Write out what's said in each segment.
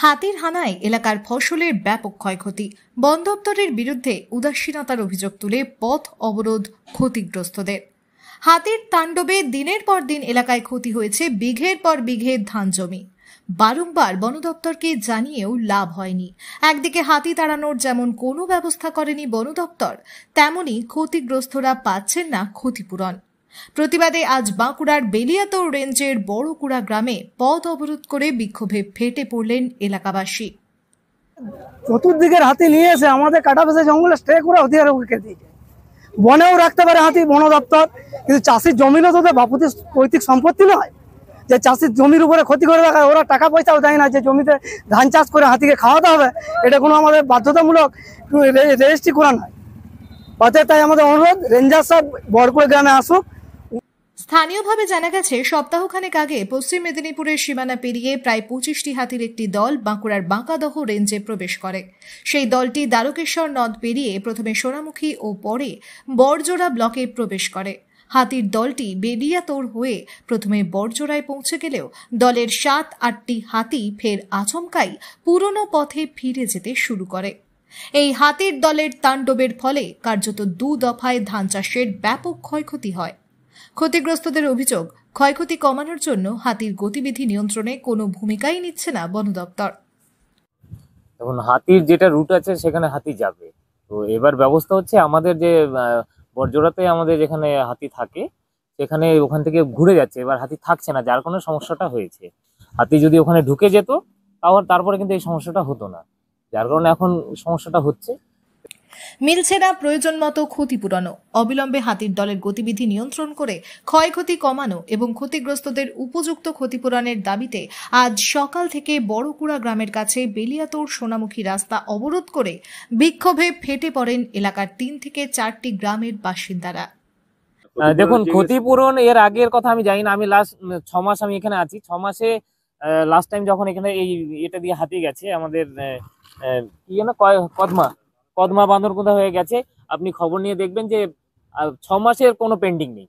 হাতির হানায় এলাকার ফসলের ব্যাপক ক্ষয়ক্ষতি। বন দপ্তরের বিরুদ্ধে উদাসীনতার অভিযোগ তুলে পথ অবরোধ ক্ষতিগ্রস্তদের। হাতির তাণ্ডবে দিনের পর দিন এলাকায় ক্ষতি হয়েছে বিঘের পর বিঘে ধান জমি। বারংবার বন দপ্তরকে জানিয়েও লাভ হয়নি। একদিকে হাতি তাড়ানোর যেমন কোনো ব্যবস্থা করেনি বন দপ্তর, তেমনি ক্ষতিগ্রস্তরা পাচ্ছেন না ক্ষতিপূরণ। প্রতিবাদে আজ বাঁকুড়ার বেলিয়াতোড় রেঞ্জের বড়কুড়া গ্রামে পথ অবরোধ করে বিক্ষোভে ফেটে পড়লেন এলাকাবাসী। চতুর্দিকের হাতি নিয়ে এসে আমাদের কাটাপেশা জঙ্গলে স্টে করে অধিকার রেখে দিয়েছে। বনেও রাখতে পারে হাতি বন দপ্তর, কিন্তু চাষির জমিরও তো বাপুতি পৈতৃক সম্পত্তি নয় যে চাষির জমির উপরে ক্ষতি করে রাখা। ওরা টাকা পয়সাও দেয় না যে জমিতে ধান চাষ করে হাতিকে খাওয়াতে হবে, এটা কোনো আমাদের বাধ্যতামূলক রেজিস্ট্রি করা নয়। অতএব তাই আমাদের অনুরোধ, রেঞ্জার সাহেব বড়কুড়া গ্রামে আসুক। স্থানীয়ভাবে জানা গেছে, সপ্তাহখানেক আগে পশ্চিম মেদিনীপুরের সীমানা পেরিয়ে প্রায় 25টি হাতির একটি দল বাঁকুড়ার বাঁকাদহ রেঞ্জে প্রবেশ করে। সেই দলটি দ্বারকেশ্বর নদ পেরিয়ে প্রথমে সোনামুখী ও পরে বড়জোড়া ব্লকে প্রবেশ করে। হাতির দলটি বেলিয়াতোড় হয়ে প্রথমে বড়জোড়ায় পৌঁছে গেলেও দলের 7-8টি হাতি ফের আচমকাই পুরনো পথে ফিরে যেতে শুরু করে। এই হাতির দলের তাণ্ডবের ফলে কার্যত 2 দফায় ধান চাষের ব্যাপক ক্ষয়ক্ষতি হয়। ক্ষতিগ্রস্তদের অভিযোগ, ক্ষয়ক্ষতি কমানোর জন্য হাতির গতিবিধি নিয়ন্ত্রণে কোনো ভূমিকাই নিচ্ছে না বন দপ্তর। এখন হাতির যেটা রুট আছে সেখানে হাতি যাবে, তো এবার ব্যবস্থা হচ্ছে আমাদের যে বড়জোড়াতে আমাদের যেখানে হাতি থাকে সেখানে ওখান থেকে ঘুরে যাচ্ছে, এবার হাতি থাকছে না, যার কারণে সমস্যাটা হয়েছে। হাতি যদি ওখানে ঢুকে যেত তারপরে কিন্তু এই সমস্যাটা হতো না, যার কারণে এখন সমস্যাটা হচ্ছে। মিলছে না প্রয়োজন মতো ক্ষতিপূরণও। অবিলম্বে হাতির দলের গতিবিধি নিয়ন্ত্রণ করে ক্ষয়ক্ষতি কমানো এবং ক্ষতিগ্রস্তদের উপযুক্ত ক্ষতিপূরণের দাবিতে আজ সকাল থেকে বড়কুড়া গ্রামের কাছে বেলিয়াতোড় সোনামুখী রাস্তা অবরোধ করে বিক্ষোভে ফেটে পড়েন এলাকার 3 থেকে 4টি গ্রামের বাসিন্দারা। দেখুন, ক্ষতিপূরণ এর আগের কথা আমি জানি না, আমি লাস্ট 6 মাস আমি এখানে আছি। 6 মাসে লাস্ট টাইম যখন এখানে এটা দিয়ে হাতি গেছে আমাদের কি যেন কদমা বাঁদরকুঁদা হয়ে গেছে, আপনি খবর নিয়ে দেখবেন যে 6 মাসের কোনো পেন্ডিং নেই।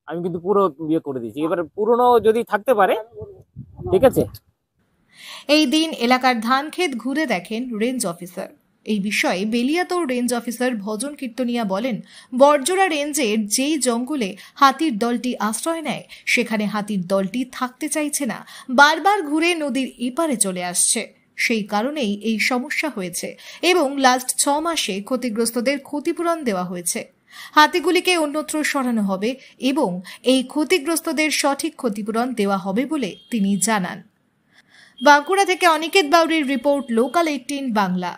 আমি কিন্তু পুরো ইয়ে করে দিয়েছি, এবার পুরনো যদি থাকতে পারে ঠিক আছে। এই দিন এলাকার ধান ক্ষেত ঘুরে দেখেন রেঞ্জ অফিসার। এই বিষয়ে বেলিয়াতোড় রেঞ্জ অফিসার ভজন কীর্তনিয়া বলেন, বড়জোড়া রেঞ্জের যেই জঙ্গলে হাতির দলটি আশ্রয় নেয় সেখানে হাতির দলটি থাকতে চাইছে না, বারবার ঘুরে নদীর এপারে চলে আসছে। সেই কারণেই এই সমস্যা হয়েছে এবং লাস্ট 6 মাসে ক্ষতিগ্রস্তদের ক্ষতিপূরণ দেওয়া হয়েছে। হাতিগুলিকে অন্যত্র সরানো হবে এবং এই ক্ষতিগ্রস্তদের সঠিক ক্ষতিপূরণ দেওয়া হবে বলে তিনি জানান। বাঁকুড়া থেকে অনিকেত বাউরির রিপোর্ট, লোকাল 18 বাংলা।